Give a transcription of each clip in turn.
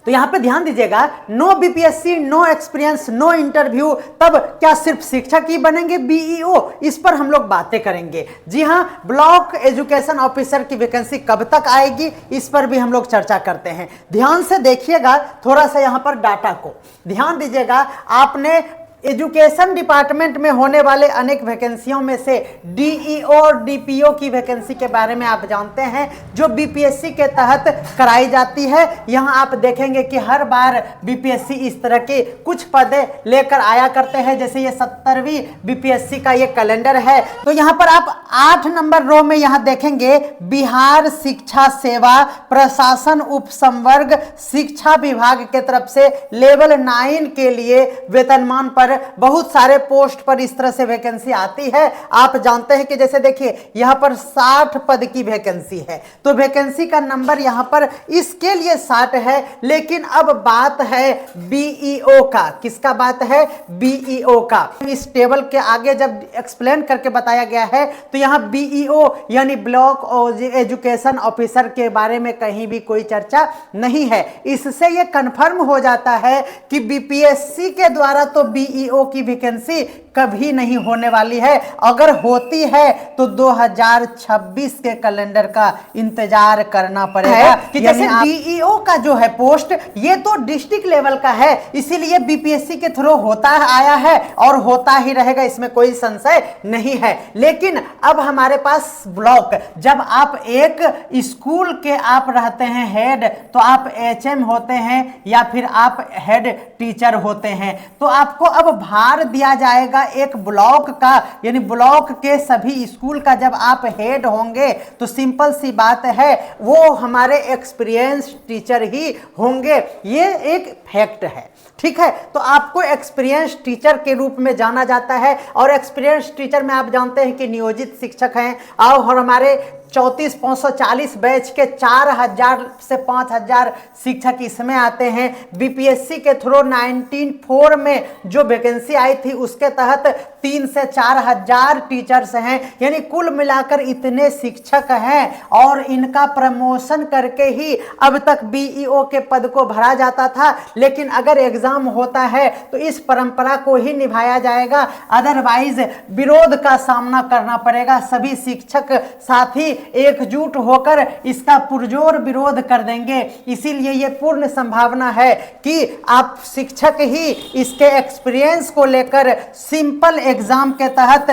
तो यहां पे ध्यान दीजिएगा, no BPSC, no experience, no interview, तब क्या सिर्फ शिक्षक ही बनेंगे बीईओ? इस पर हम लोग बातें करेंगे। जी हां, ब्लॉक एजुकेशन ऑफिसर की वैकेंसी कब तक आएगी, इस पर भी हम लोग चर्चा करते हैं। ध्यान से देखिएगा थोड़ा सा यहां पर डाटा को ध्यान दीजिएगा। आपने एजुकेशन डिपार्टमेंट में होने वाले अनेक वैकेंसियों में से डीईओ और डीपीओ की वैकेंसी के बारे में आप जानते हैं, जो बीपीएससी के तहत कराई जाती है। यहां आप देखेंगे कि हर बार बीपीएससी इस तरह के कुछ पदे लेकर आया करते हैं। जैसे ये 70वीं बीपीएससी का ये कैलेंडर है। तो यहां पर आप 8 नंबर रो में यहां देखेंगे बिहार शिक्षा सेवा प्रशासन उपसंवर्ग शिक्षा विभाग के तरफ से लेवल 9 के लिए वेतनमान पर बहुत सारे पोस्ट पर इस तरह से वैकेंसी आती है। आप जानते हैं कि जैसे देखिए यहां पर 60 पद की वैकेंसी है, तो वैकेंसी का नंबर यहां पर इसके लिए 60 है। लेकिन अब बात है बीईओ का। किसका बात है? बीईओ का। इस टेबल के आगे जब एक्सप्लेन करके बताया गया है तो यहां बीईओ यानी ब्लॉक एजुकेशन ऑफिसर के बारे में कहीं भी कोई चर्चा नहीं है। इससे यह कंफर्म हो जाता है कि बीपीएससी के द्वारा तो बीईओ की वैकेंसी कभी नहीं होने वाली है। अगर होती है तो 2026 के कैलेंडर का इंतजार करना पड़ेगा। कि जैसे डीईओ का जो है पोस्ट, ये तो डिस्ट्रिक्ट लेवल का है, इसीलिए बीपीएससी के थ्रू होता आया है और होता ही रहेगा, इसमें कोई संशय नहीं है। लेकिन अब हमारे पास ब्लॉक, जब आप एक स्कूल के आप रहते हैं हेड, तो आप एचएम होते हैं या फिर आप हेड टीचर होते हैं, तो आपको अब भार दिया जाएगा एक ब्लॉक का, यानी ब्लॉक के सभी स्कूल का। जब आप हेड होंगे तो सिंपल सी बात है, वो हमारे एक्सपीरियंस टीचर ही होंगे। ये एक फैक्ट है, ठीक है। तो आपको एक्सपीरियंस टीचर के रूप में जाना जाता है। और एक्सपीरियंस टीचर में आप जानते हैं कि नियोजित शिक्षक हैं। और हमारे 34,540 बैच के 4,000 से 5,000 शिक्षक इसमें आते हैं। बीपीएससी के थ्रू 1994 में जो वैकेंसी आई थी उसके तहत 3 से 4,000 टीचर्स हैं, यानी कुल मिलाकर इतने शिक्षक हैं। और इनका प्रमोशन करके ही अब तक बीईओ के पद को भरा जाता था। लेकिन अगर एग्जाम होता है तो इस परंपरा को ही निभाया जाएगा, अदरवाइज विरोध का सामना करना पड़ेगा। सभी शिक्षक साथी एकजुट होकर इसका पुरजोर विरोध कर देंगे। इसीलिए ये पूर्ण संभावना है कि आप शिक्षक ही इसके एक्सपीरियंस को लेकर सिंपल एग्जाम के तहत,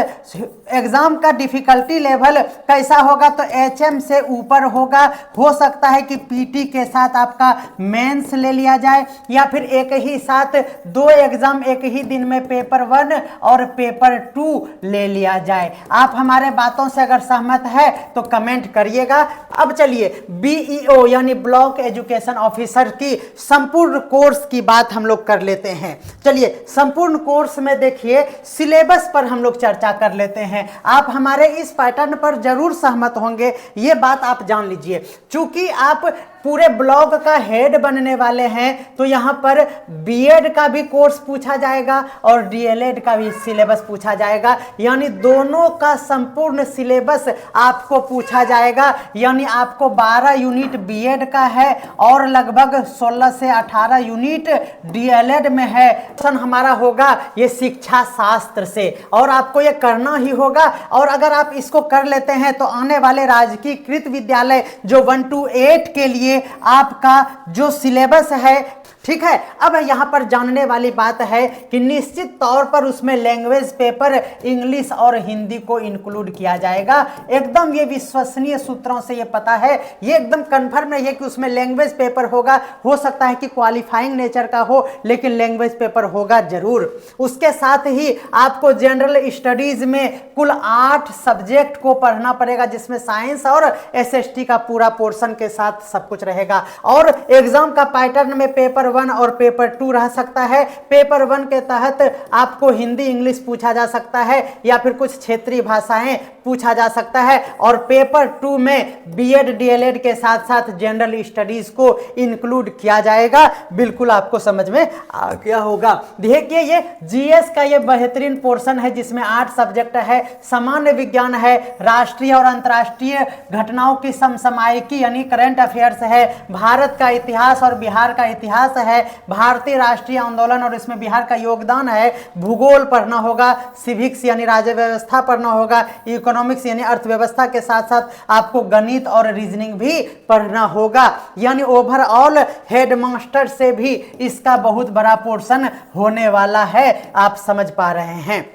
एग्जाम का डिफिकल्टी लेवल कैसा होगा तो एचएम से ऊपर होगा। हो सकता है कि पीटी के साथ आपका मेंस ले लिया जाए, या फिर एक ही साथ 2 एग्जाम एक ही दिन में पेपर 1 और पेपर 2 ले लिया जाए। आप हमारे बातों से अगर सहमत है तो कमेंट करिएगा। अब चलिए बीईओ यानी ब्लॉक एजुकेशन ऑफिसर की संपूर्ण कोर्स की बात हम लोग कर लेते हैं। चलिए संपूर्ण कोर्स में देखिए सिलेबस पर हम लोग चर्चा कर लेते हैं। आप हमारे इस पैटर्न पर जरूर सहमत होंगे, ये बात आप जान लीजिए। चूंकि आप पूरे ब्लॉक का हेड बनने वाले हैं तो यहाँ पर बीएड का भी कोर्स पूछा जाएगा और डीएलएड का भी सिलेबस पूछा जाएगा, यानी दोनों का संपूर्ण सिलेबस आपको पूछा जाएगा। यानी आपको 12 यूनिट बीएड का है और लगभग 16 से 18 यूनिट डीएलएड में है। हमारा होगा ये शिक्षा शास्त्र से और आपको ये करना ही होगा। और अगर आप इसको कर लेते हैं तो आने वाले राजकीयकृत विद्यालय जो 1 to 8 के लिए आपका जो सिलेबस है, ठीक है। अब यहां पर जानने वाली बात है कि निश्चित तौर पर उसमें लैंग्वेज पेपर इंग्लिश और हिंदी को इंक्लूड किया जाएगा। एकदम ये विश्वसनीय सूत्रों से ये पता है, ये एकदम कंफर्म नहीं है कि उसमें लैंग्वेज पेपर होगा। हो सकता है कि क्वालिफाइंग नेचर का हो, लेकिन लैंग्वेज पेपर होगा जरूर। उसके साथ ही आपको जनरल स्टडीज में कुल 8 सब्जेक्ट को पढ़ना पड़ेगा, जिसमें साइंस और एसएसटी का पूरा पोर्शन के साथ सब कुछ रहेगा। और एग्जाम का पैटर्न में पेपर 1 और पेपर 2 रह सकता है। पेपर 1 के तहत आपको हिंदी इंग्लिश पूछा जा सकता है या फिर कुछ क्षेत्रीय भाषाएं पूछा जा सकता है, और पेपर 2 में बीएड डीएलएड के साथ साथ जनरल स्टडीज को इंक्लूड किया जाएगा। बिल्कुल आपको समझ में आ गया होगा। देखिए ये जीएस का ये बेहतरीन पोर्शन है जिसमें 8 सब्जेक्ट है, सामान्य विज्ञान है, राष्ट्रीय और अंतर्राष्ट्रीय घटनाओं की समसामयिकी यानी करंट अफेयर्स है, भारत का इतिहास और बिहार का इतिहास है, भारतीय राष्ट्रीय आंदोलन और इसमें बिहार का योगदान है, भूगोल पढ़ना होगा, सिविक्स यानी राज्य व्यवस्था पढ़ना होगा, इकोनॉमिक्स यानी अर्थव्यवस्था के साथ साथ आपको गणित और रीजनिंग भी पढ़ना होगा। यानी ओवरऑल हेडमास्टर से भी इसका बहुत बड़ा पोर्शन होने वाला है, आप समझ पा रहे हैं।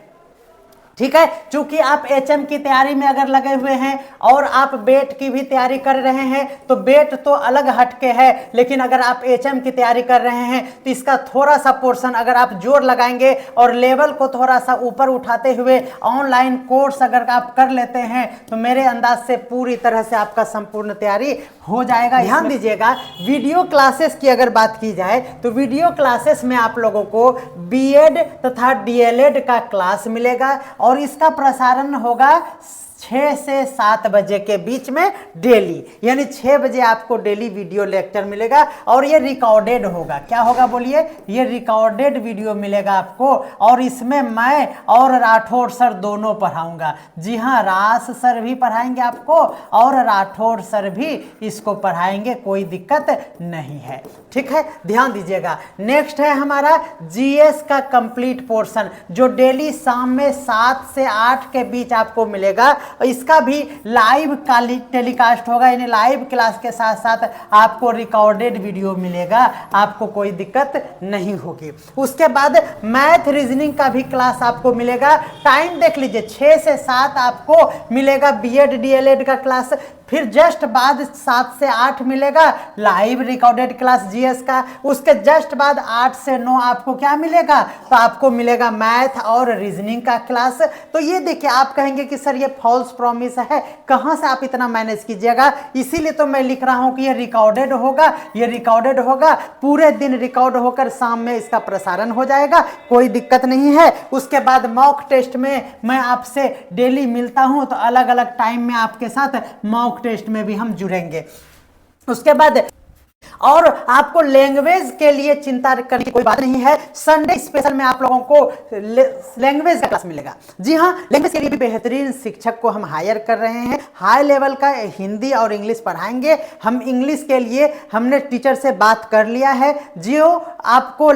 ठीक है, चूंकि आप एचएम की तैयारी में अगर लगे हुए हैं और आप बेट की भी तैयारी कर रहे हैं तो बेट तो अलग हटके है, लेकिन अगर आप एचएम की तैयारी कर रहे हैं तो इसका थोड़ा सा पोर्शन अगर आप जोर लगाएंगे और लेवल को थोड़ा सा ऊपर उठाते हुए ऑनलाइन कोर्स अगर आप कर लेते हैं तो मेरे अंदाज से पूरी तरह से आपका संपूर्ण तैयारी हो जाएगा। ध्यान दीजिएगा, वीडियो क्लासेस की अगर बात की जाए तो वीडियो क्लासेस में आप लोगों को बीएड तथा डीएलएड का क्लास मिलेगा और इसका प्रसारण होगा 6 से 7 बजे के बीच में डेली, यानी 6 बजे आपको डेली वीडियो लेक्चर मिलेगा और ये रिकॉर्डेड होगा। क्या होगा बोलिए? ये रिकॉर्डेड वीडियो मिलेगा आपको, और इसमें मैं और राठौर सर दोनों पढ़ाऊंगा। जी हाँ, रास सर भी पढ़ाएंगे आपको और राठौर सर भी इसको पढ़ाएंगे, कोई दिक्कत नहीं है। ठीक है, ध्यान दीजिएगा। नेक्स्ट है हमारा जीएस का कंप्लीट पोर्शन जो डेली शाम में 7 से 8 के बीच आपको मिलेगा। इसका भी लाइव टेलीकास्ट होगा, यानी लाइव क्लास के साथ साथ आपको रिकॉर्डेड वीडियो मिलेगा, आपको कोई दिक्कत नहीं होगी। उसके बाद मैथ रीजनिंग का भी क्लास आपको मिलेगा। टाइम देख लीजिए, 6 से 7 आपको मिलेगा बीएड डीएलएड का क्लास, फिर जस्ट बाद 7 से 8 मिलेगा लाइव रिकॉर्डेड क्लास जीएस का। उसके जस्ट बाद 8 से 9 आपको क्या मिलेगा? तो आपको मिलेगा मैथ और रीजनिंग का क्लास। तो ये देखिए, आप कहेंगे कि सर ये फॉल्स प्रॉमिस है, कहां से आप इतना मैनेज कीजिएगा? इसीलिए तो मैं लिख रहा हूं कि ये रिकॉर्डेड होगा, ये रिकॉर्डेड होगा, पूरे दिन रिकॉर्ड होकर शाम में इसका प्रसारण हो जाएगा, कोई दिक्कत नहीं है। उसके बाद मॉक टेस्ट में मैं आपसे डेली मिलता हूं, तो अलग अलग टाइम में आपके साथ मॉक टेस्ट में भी हम जुड़ेंगे। उसके बाद और आपको लैंग्वेज के लिए चिंता करने की कोई बात नहीं है। संडे स्पेशल में आप लोगों को लैंग्वेज का क्लास मिलेगा। जी हाँ, लैंग्वेज के लिए भी बेहतरीन शिक्षक को हम हायर कर रहे हैं, हाई लेवल का हिंदी और इंग्लिश पढ़ाएंगे। हम इंग्लिश के लिए हमने टीचर से बात कर लिया है, जो आपको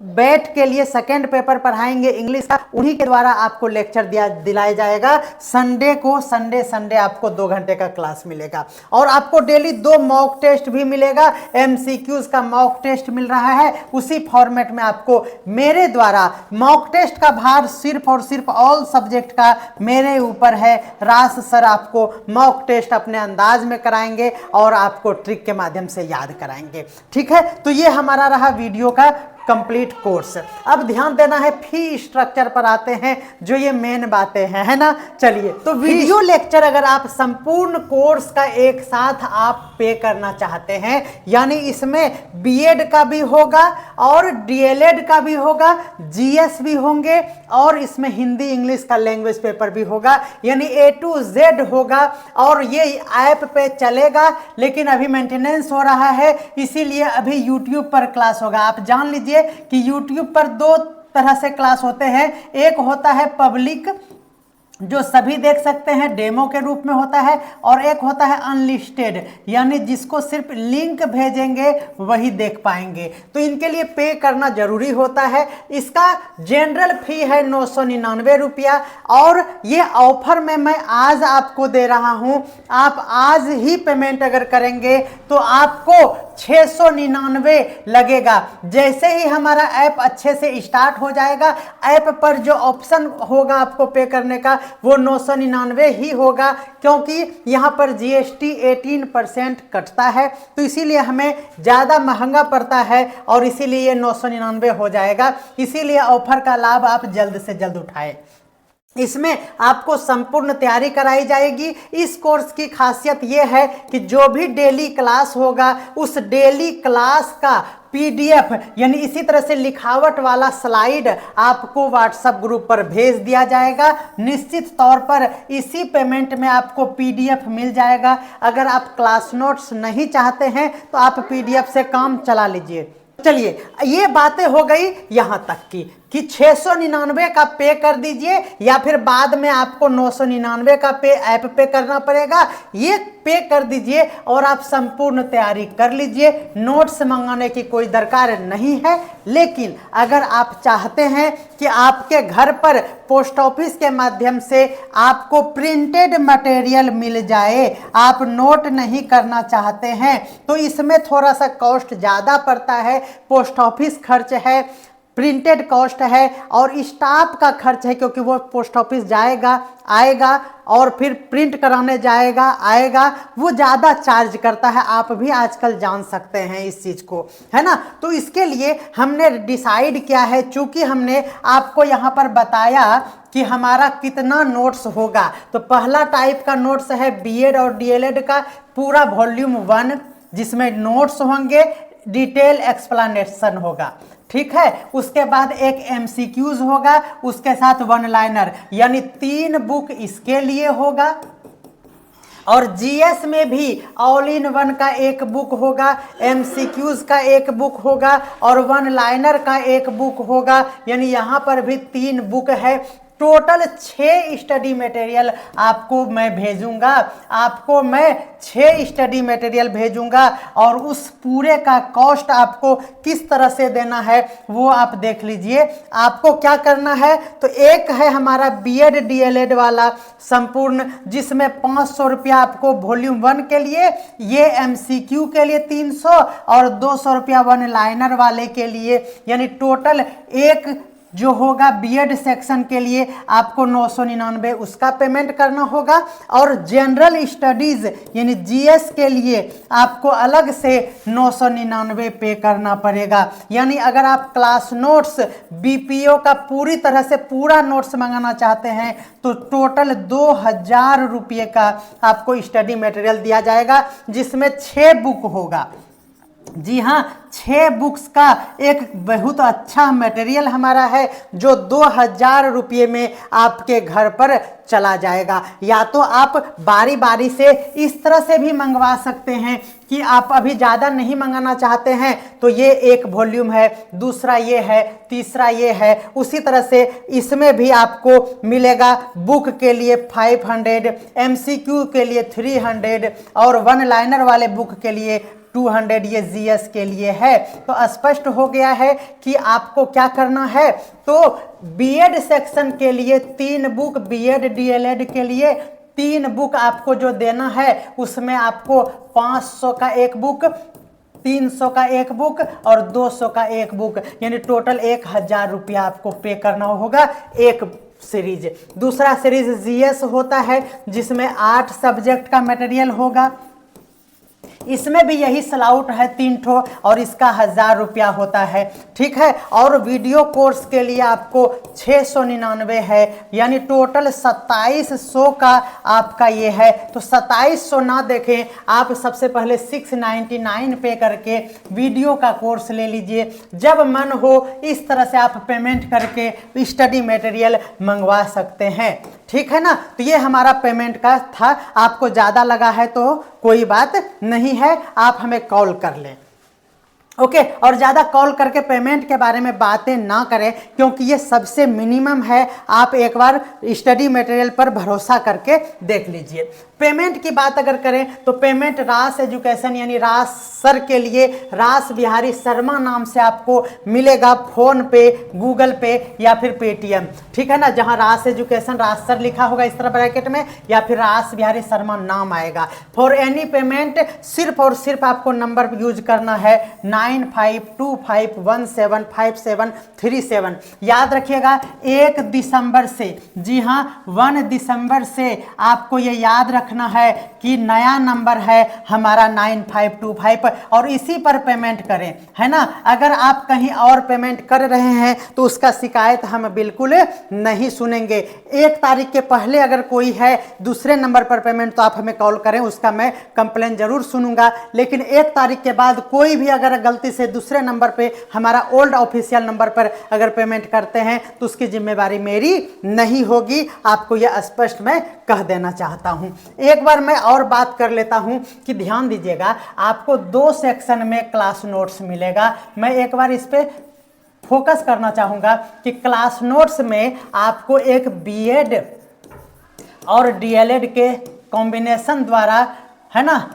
बैट के लिए सेकेंड पेपर पढ़ाएंगे इंग्लिश का, उन्हीं के द्वारा आपको लेक्चर दिलाया जाएगा। संडे को संडे आपको 2 घंटे का क्लास मिलेगा और आपको डेली 2 मॉक टेस्ट भी मिलेगा। एमसीक्यूज का मॉक टेस्ट मिल रहा है, उसी फॉर्मेट में आपको मेरे द्वारा मॉक टेस्ट का भार सिर्फ और सिर्फ ऑल सब्जेक्ट का मेरे ऊपर है। रास सर आपको मॉक टेस्ट अपने अंदाज में कराएंगे और आपको ट्रिक के माध्यम से याद कराएंगे। ठीक है, तो ये हमारा रहा वीडियो का कंप्लीट कोर्स। अब ध्यान देना है, फी स्ट्रक्चर पर आते हैं, जो ये मेन बातें हैं, है ना। चलिए, तो वीडियो लेक्चर अगर आप संपूर्ण कोर्स का एक साथ आप पे करना चाहते हैं, यानी इसमें बीएड का भी होगा और डीएलएड का भी होगा, जीएस भी होंगे और इसमें हिंदी इंग्लिश का लैंग्वेज पेपर भी होगा, यानी A to Z होगा और ये ऐप पे चलेगा। लेकिन अभी मेंटेनेंस हो रहा है, इसीलिए अभी यूट्यूब पर क्लास होगा। आप जान लीजिए कि YouTube पर 2 तरह से क्लास होते हैं। एक होता है पब्लिक, जो सभी देख सकते हैं, डेमो के रूप में होता है, और एक होता है अनलिस्टेड, यानी जिसको सिर्फ लिंक भेजेंगे वही देख पाएंगे। तो इनके लिए पे करना जरूरी होता है। इसका जनरल फी है 999 रुपया, और ये ऑफर में मैं आज आपको दे रहा हूं। आप आज ही पेमेंट अगर करेंगे तो आपको 699 लगेगा। जैसे ही हमारा ऐप अच्छे से स्टार्ट हो जाएगा, ऐप पर जो ऑप्शन होगा आपको पे करने का वो 999 ही होगा, क्योंकि यहाँ पर जीएसटी 18% कटता है, तो इसीलिए हमें ज़्यादा महंगा पड़ता है और इसीलिए 999 हो जाएगा। इसीलिए ऑफर का लाभ आप जल्द से जल्द उठाएं। इसमें आपको संपूर्ण तैयारी कराई जाएगी। इस कोर्स की खासियत यह है कि जो भी डेली क्लास होगा उस डेली क्लास का पीडीएफ यानी इसी तरह से लिखावट वाला स्लाइड आपको व्हाट्सएप ग्रुप पर भेज दिया जाएगा। निश्चित तौर पर इसी पेमेंट में आपको पीडीएफ मिल जाएगा। अगर आप क्लास नोट्स नहीं चाहते हैं तो आप पीडीएफ से काम चला लीजिए। चलिए, ये बातें हो गई यहां तक की कि 699 का पे कर दीजिए या फिर बाद में आपको 999 का पे ऐप पे करना पड़ेगा। ये पे कर दीजिए और आप संपूर्ण तैयारी कर लीजिए। नोट्स मंगाने की कोई दरकार नहीं है। लेकिन अगर आप चाहते हैं कि आपके घर पर पोस्ट ऑफिस के माध्यम से आपको प्रिंटेड मटेरियल मिल जाए, आप नोट नहीं करना चाहते हैं, तो इसमें थोड़ा सा कॉस्ट ज़्यादा पड़ता है। पोस्ट ऑफिस खर्च है, प्रिंटेड कॉस्ट है और स्टाफ का खर्च है, क्योंकि वो पोस्ट ऑफिस जाएगा आएगा और फिर प्रिंट कराने जाएगा आएगा, वो ज़्यादा चार्ज करता है। आप भी आजकल जान सकते हैं इस चीज़ को, है ना। तो इसके लिए हमने डिसाइड किया है, चूँकि हमने आपको यहाँ पर बताया कि हमारा कितना नोट्स होगा, तो पहला टाइप का नोट्स है बीएड और डीएलएड का पूरा वॉल्यूम 1, जिसमें नोट्स होंगे, डिटेल एक्सप्लेनेशन होगा, ठीक है। उसके बाद एक एमसीक्यूज होगा, उसके साथ वन लाइनर, यानी 3 बुक इसके लिए होगा। और जीएस में भी ऑल इन वन का एक बुक होगा, एमसीक्यूज का एक बुक होगा और वन लाइनर का एक बुक होगा, यानी यहाँ पर भी 3 बुक है। टोटल 6 स्टडी मटेरियल आपको मैं भेजूंगा, आपको मैं 6 स्टडी मटेरियल भेजूंगा और उस पूरे का कॉस्ट आपको किस तरह से देना है वो आप देख लीजिए। आपको क्या करना है, तो एक है हमारा बीएड डीएलएड वाला संपूर्ण, जिसमें 500 रुपया आपको वॉल्यूम 1 के लिए, ये एमसीक्यू के लिए 300 और 200 रुपया वन लाइनर वाले के लिए, यानी टोटल एक जो होगा बीएड सेक्शन के लिए आपको 999 उसका पेमेंट करना होगा। और जनरल स्टडीज यानी जीएस के लिए आपको अलग से 999 पे करना पड़ेगा। यानी अगर आप क्लास नोट्स बीपीओ का पूरी तरह से पूरा नोट्स मंगाना चाहते हैं तो टोटल 2000 रुपये का आपको स्टडी मटेरियल दिया जाएगा, जिसमें 6 बुक होगा। जी हाँ, 6 बुक्स का एक बहुत अच्छा मटेरियल हमारा है जो 2000 रुपये में आपके घर पर चला जाएगा। या तो आप बारी बारी से इस तरह से भी मंगवा सकते हैं कि आप अभी ज़्यादा नहीं मंगाना चाहते हैं तो ये एक वॉल्यूम है, दूसरा ये है, तीसरा ये है। उसी तरह से इसमें भी आपको मिलेगा बुक के लिए 500, एमसीक्यू के लिए 300 और वन लाइनर वाले बुक के लिए 200, ये जीएस के लिए है। तो स्पष्ट हो गया है कि आपको क्या करना है। तो बीएड सेक्शन के लिए 3 बुक, बीएड डीएलएड के लिए 3 बुक आपको जो देना है उसमें आपको 500 का एक बुक, 300 का एक बुक और 200 का एक बुक, यानी टोटल 1000 रुपया आपको पे करना होगा एक सीरीज। दूसरा सीरीज जीएस होता है जिसमें 8 सब्जेक्ट का मटेरियल होगा। इसमें भी यही स्लाउट है 3 ठो और इसका 1000 रुपया होता है, ठीक है। और वीडियो कोर्स के लिए आपको 699 है, यानी टोटल 2700 का आपका ये है। तो 2700 ना देखें आप, सबसे पहले 699 पे करके वीडियो का कोर्स ले लीजिए। जब मन हो इस तरह से आप पेमेंट करके स्टडी मटेरियल मंगवा सकते हैं, ठीक है ना। तो ये हमारा पेमेंट का था। आपको ज़्यादा लगा है तो कोई बात नहीं है, आप हमें कॉल कर लें, ओके। और ज़्यादा कॉल करके पेमेंट के बारे में बातें ना करें, क्योंकि ये सबसे मिनिमम है। आप एक बार स्टडी मटेरियल पर भरोसा करके देख लीजिए। पेमेंट की बात अगर करें तो पेमेंट रास एजुकेशन यानी रास सर के लिए रास बिहारी शर्मा नाम से आपको मिलेगा, फ़ोन पे, गूगल पे या फिर पेटीएम, ठीक है ना। जहां रास एजुकेशन रास सर लिखा होगा इस तरह ब्रैकेट में, या फिर रास बिहारी शर्मा नाम आएगा। फॉर एनी पेमेंट सिर्फ और सिर्फ आपको नंबर यूज करना है 9525175737। याद रखिएगा 1 दिसंबर से, जी हाँ 1 दिसंबर से आपको ये याद रखना है कि नया नंबर है हमारा 9525 और इसी पर पेमेंट करें, है ना। अगर आप कहीं और पेमेंट कर रहे हैं तो उसका शिकायत हम बिल्कुल नहीं सुनेंगे। 1 तारीख के पहले अगर कोई है दूसरे नंबर पर पेमेंट तो आप हमें कॉल करें, उसका मैं कंप्लेन जरूर सुनूंगा। लेकिन 1 तारीख के बाद कोई भी अगर गलती से दूसरे नंबर पे हमारा ओल्ड ऑफिशियल नंबर पर अगर पेमेंट करते हैं तो उसकी जिम्मेवारी मेरी नहीं होगी। आपको यह स्पष्ट मैं कह देना चाहता हूं। एक बार मैं और बात कर लेता हूं कि ध्यान दीजिएगा, आपको 2 सेक्शन में क्लास नोट्स मिलेगा। मैं एक बार इस पे फोकस करना चाहूंगा कि क्लास नोट्स में आपको एक बीएड और डीएलएड के कॉम्बिनेशन द्वारा, है ना,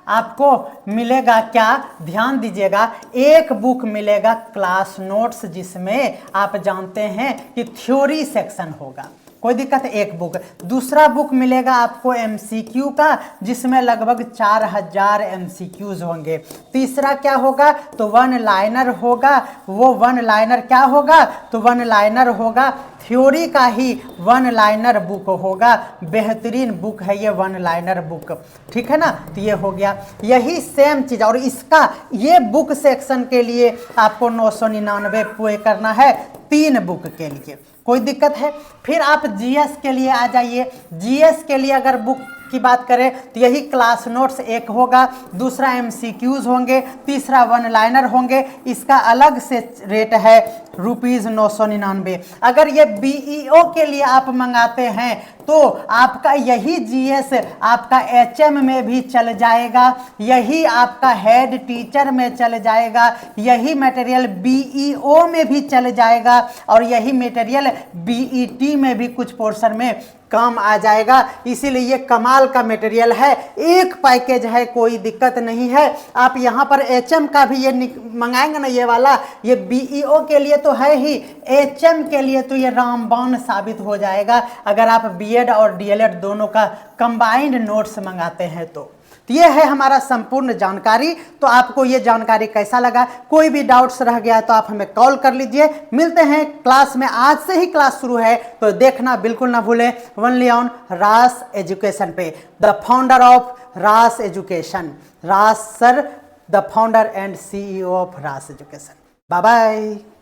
आपको मिलेगा क्या, ध्यान दीजिएगा, एक बुक मिलेगा क्लास नोट्स जिसमें आप जानते हैं कि थ्योरी सेक्शन होगा, कोई दिक्कत है, एक बुक। दूसरा बुक मिलेगा आपको एमसीक्यू का जिसमें लगभग 4000 एमसीक्यूज होंगे। तीसरा क्या होगा तो वन लाइनर होगा। वो वन लाइनर क्या होगा तो वन लाइनर होगा थ्योरी का ही वन लाइनर बुक होगा। बेहतरीन बुक है ये वन लाइनर बुक, ठीक है ना। तो ये हो गया, यही सेम चीज़। और इसका ये बुक सेक्शन के लिए आपको 999 पे करना है 3 बुक के लिए, कोई दिक्कत है। फिर आप जीएस के लिए आ जाइए। जीएस के लिए अगर बुक की बात करें तो यही क्लास नोट्स एक होगा, दूसरा एमसीक्यूज होंगे, तीसरा वन लाइनर होंगे। इसका अलग से रेट है ₹999। अगर ये बीईओ के लिए आप मंगाते हैं तो आपका यही जीएस आपका एचएम में भी चल जाएगा, यही आपका हेड टीचर में चल जाएगा, यही मटेरियल बीईओ में भी चल जाएगा और यही मटेरियल बीईटी में भी कुछ पोर्शन में काम आ जाएगा। इसीलिए ये कमाल का मटेरियल है, एक पैकेज है, कोई दिक्कत नहीं है। आप यहाँ पर एचएम का भी ये मंगाएंगे ना, ये वाला, ये बीईओ के लिए तो है ही, एचएम के लिए तो ये रामबाण साबित हो जाएगा अगर आप बीएड और डीएलएड दोनों का कंबाइंड नोट्स मंगाते हैं तो। ये है हमारा संपूर्ण जानकारी। तो आपको ये जानकारी कैसा लगा, कोई भी डाउट्स रह गया तो आप हमें कॉल कर लीजिए। मिलते हैं क्लास में, आज से ही क्लास शुरू है तो देखना बिल्कुल ना भूलें, ओनली ऑन रास एजुकेशन पे। The founder of Raas education, Raas sir, the founder and CEO of Raas education. Bye bye.